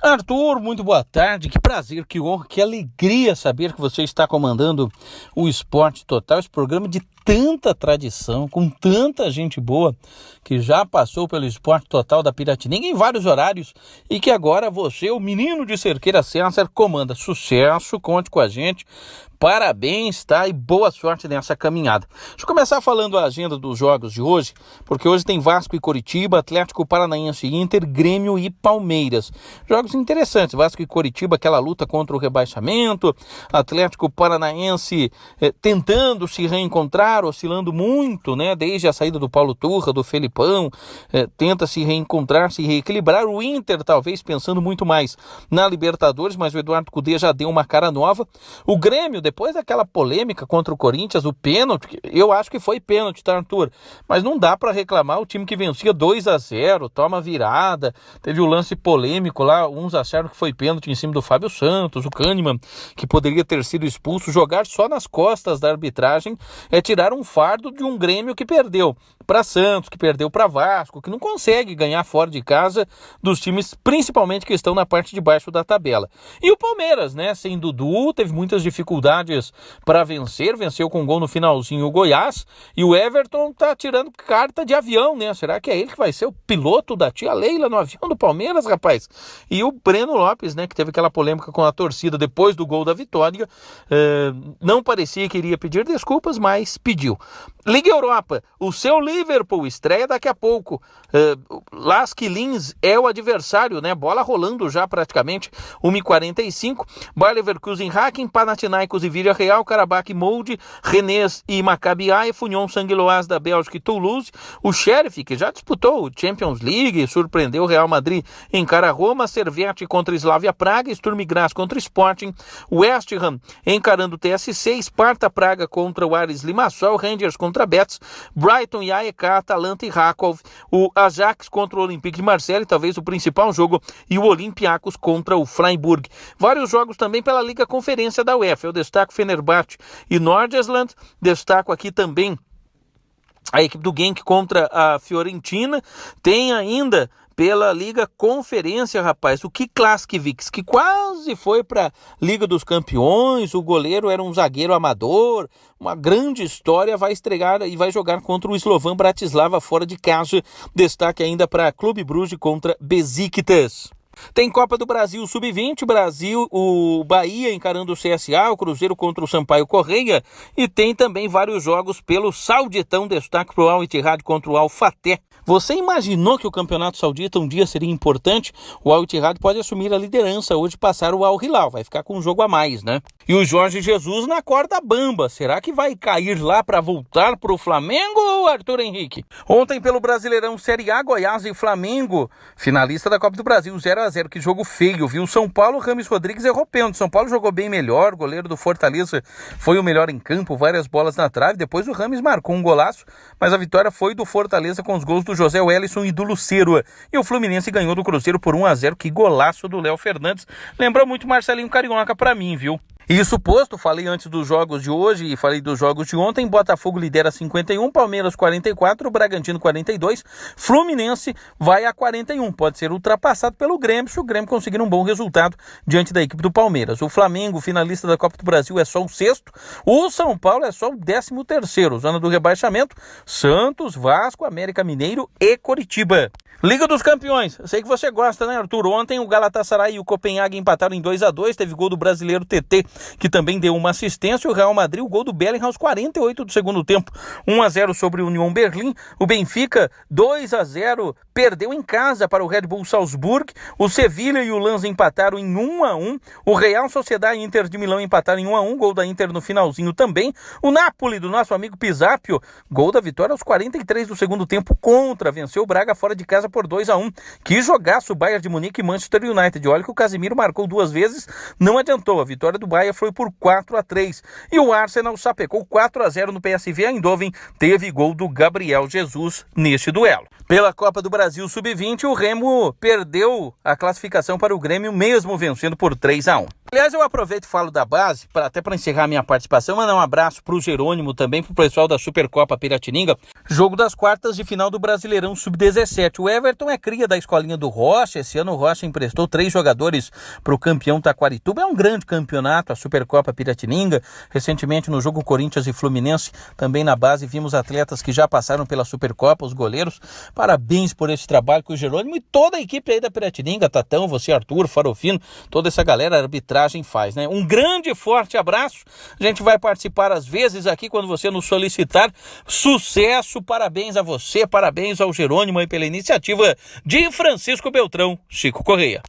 Arthur, muito boa tarde, que prazer, que honra, que alegria saber que você está comandando o Esporte Total, esse programa de tanta tradição, com tanta gente boa que já passou pelo Esporte Total da Piratininga em vários horários e que agora você, o menino de Cerqueira César, comanda. Sucesso, conte com a gente. Parabéns, tá? E boa sorte nessa caminhada. Deixa eu começar falando a agenda dos jogos de hoje, porque hoje tem Vasco e Coritiba, Atlético Paranaense e Inter, Grêmio e Palmeiras. Jogos interessantes, Vasco e Coritiba, aquela luta contra o rebaixamento, Atlético Paranaense tentando se reencontrar, oscilando muito, né? Desde a saída do Paulo Turra, do Felipão, tenta se reencontrar, se reequilibrar. O Inter talvez pensando muito mais na Libertadores, mas o Eduardo Cudê já deu uma cara nova. O Grêmio, depois daquela polêmica contra o Corinthians, o pênalti, eu acho que foi pênalti, tá, Arthur? Mas não dá para reclamar, o time que vencia 2-0, toma virada, teve o lance polêmico lá, uns acharam que foi pênalti em cima do Fábio Santos, o Kahneman, que poderia ter sido expulso. Jogar só nas costas da arbitragem é tirar um fardo de um Grêmio que perdeu para Santos, que perdeu para Vasco, que não consegue ganhar fora de casa dos times, principalmente que estão na parte de baixo da tabela. E o Palmeiras, né, sem Dudu, teve muitas dificuldades para vencer, venceu com um gol no finalzinho o Goiás, e o Everton tá tirando carta de avião, né? Será que é ele que vai ser o piloto da tia Leila no avião do Palmeiras, rapaz? E o Breno Lopes, né, que teve aquela polêmica com a torcida depois do gol da vitória, não parecia que iria pedir desculpas, mas pediu. Liga Europa, o seu Liverpool estreia daqui a pouco. Lask Linz é o adversário, né? Bola rolando já praticamente, 1h45. Bayer Leverkusen, Hacken, Panathinaikos e Villarreal, Karabakh, Molde, Rennes e Maccabi Haifa, Union Saint-Gilloise da Bélgica e Toulouse. O Sheriff, que já disputou o Champions League, surpreendeu o Real Madrid, encara Roma, Servette contra Slavia Praga, Sturm Graz contra Sporting, West Ham encarando o TSC, Sparta Praga contra o Aris Limassol, Rangers contra Betis, Brighton e AEK, Atalanta e Rakov, o Ajax contra o Olympique de Marseille, talvez o principal jogo, e o Olympiacos contra o Freiburg. Vários jogos também pela Liga Conferência da UEFA. Eu destaco Fenerbahçe e Nordsjælland, destaco aqui também a equipe do Genk contra a Fiorentina. Tem ainda pela Liga Conferência, rapaz, o Kiklaskevics, que quase foi para Liga dos Campeões. O goleiro era um zagueiro amador, uma grande história, vai estrear e vai jogar contra o Slovan Bratislava fora de casa. Destaque ainda para Clube Bruges contra Besiktas. Tem Copa do Brasil Sub-20, Brasil, o Bahia encarando o CSA, o Cruzeiro contra o Sampaio Correia, e tem também vários jogos pelo Sauditão, destaque para o Al Ittihad contra o Al Fateh. Você imaginou que o Campeonato Saudita um dia seria importante? O Al Ittihad pode assumir a liderança hoje, passar o Al Hilal, vai ficar com um jogo a mais, né? E o Jorge Jesus na corda bamba, será que vai cair lá para voltar para o Flamengo, Arthur Henrique? Ontem pelo Brasileirão Série A, Goiás e Flamengo, finalista da Copa do Brasil, 0-0, que jogo feio, viu? São Paulo, Rames Rodrigues errou pênalti. São Paulo jogou bem melhor, o goleiro do Fortaleza foi o melhor em campo, várias bolas na trave, depois o Rames marcou um golaço, mas a vitória foi do Fortaleza com os gols do José Wellison e do Lucero. E o Fluminense ganhou do Cruzeiro por 1-0, que golaço do Léo Fernandes. Lembrou muito Marcelinho Carioca pra mim, viu? Isso posto, falei antes dos jogos de hoje e falei dos jogos de ontem. Botafogo lidera 51, Palmeiras 44, Bragantino 42, Fluminense vai a 41. Pode ser ultrapassado pelo Grêmio se o Grêmio conseguir um bom resultado diante da equipe do Palmeiras. O Flamengo, finalista da Copa do Brasil, é só o 6º. O São Paulo é só o 13º. Zona do rebaixamento, Santos, Vasco, América Mineiro e Coritiba. Liga dos Campeões, eu sei que você gosta, né, Arthur? Ontem o Galatasaray e o Copenhague empataram em 2-2, teve gol do brasileiro TT, que também deu uma assistência. O Real Madrid, o gol do Bellingham aos 48 do segundo tempo, 1-0 sobre o Union Berlim. O Benfica, 2-0, perdeu em casa para o Red Bull Salzburg. O Sevilha e o Lens empataram em 1-1. O Real Sociedade e Inter de Milão empataram em 1-1, gol da Inter no finalzinho também. O Napoli, do nosso amigo Pisapio, gol da vitória aos 43 do segundo tempo contra, venceu o Braga fora de casa por 2-1. Que jogaço o Bayern de Munique e Manchester United. Olha que o Casemiro marcou 2 vezes, não adiantou. A vitória do Bayern estreia foi por 4-3. E o Arsenal sapecou 4-0 no PSV Eindhoven, teve gol do Gabriel Jesus neste duelo. Pela Copa do Brasil Sub-20, o Remo perdeu a classificação para o Grêmio, mesmo vencendo por 3-1. Aliás, eu aproveito e falo da base, até para encerrar minha participação, mandar um abraço para o Jerônimo também, para o pessoal da Supercopa Piratininga, jogo das quartas de final do Brasileirão Sub-17. O Everton é cria da escolinha do Rocha, esse ano o Rocha emprestou 3 jogadores para o campeão Taquarituba, é um grande campeonato, a Supercopa Piratininga. Recentemente no jogo Corinthians e Fluminense, também na base, vimos atletas que já passaram pela Supercopa, os goleiros. Parabéns por esse trabalho com o Jerônimo e toda a equipe aí da Piratininga, Tatão, você, Arthur, Farofino, toda essa galera, a arbitragem faz, né? Um grande e forte abraço, a gente vai participar às vezes aqui quando você nos solicitar. Sucesso, parabéns a você, parabéns ao Jerônimo aí pela iniciativa de Francisco Beltrão, Chico Correia.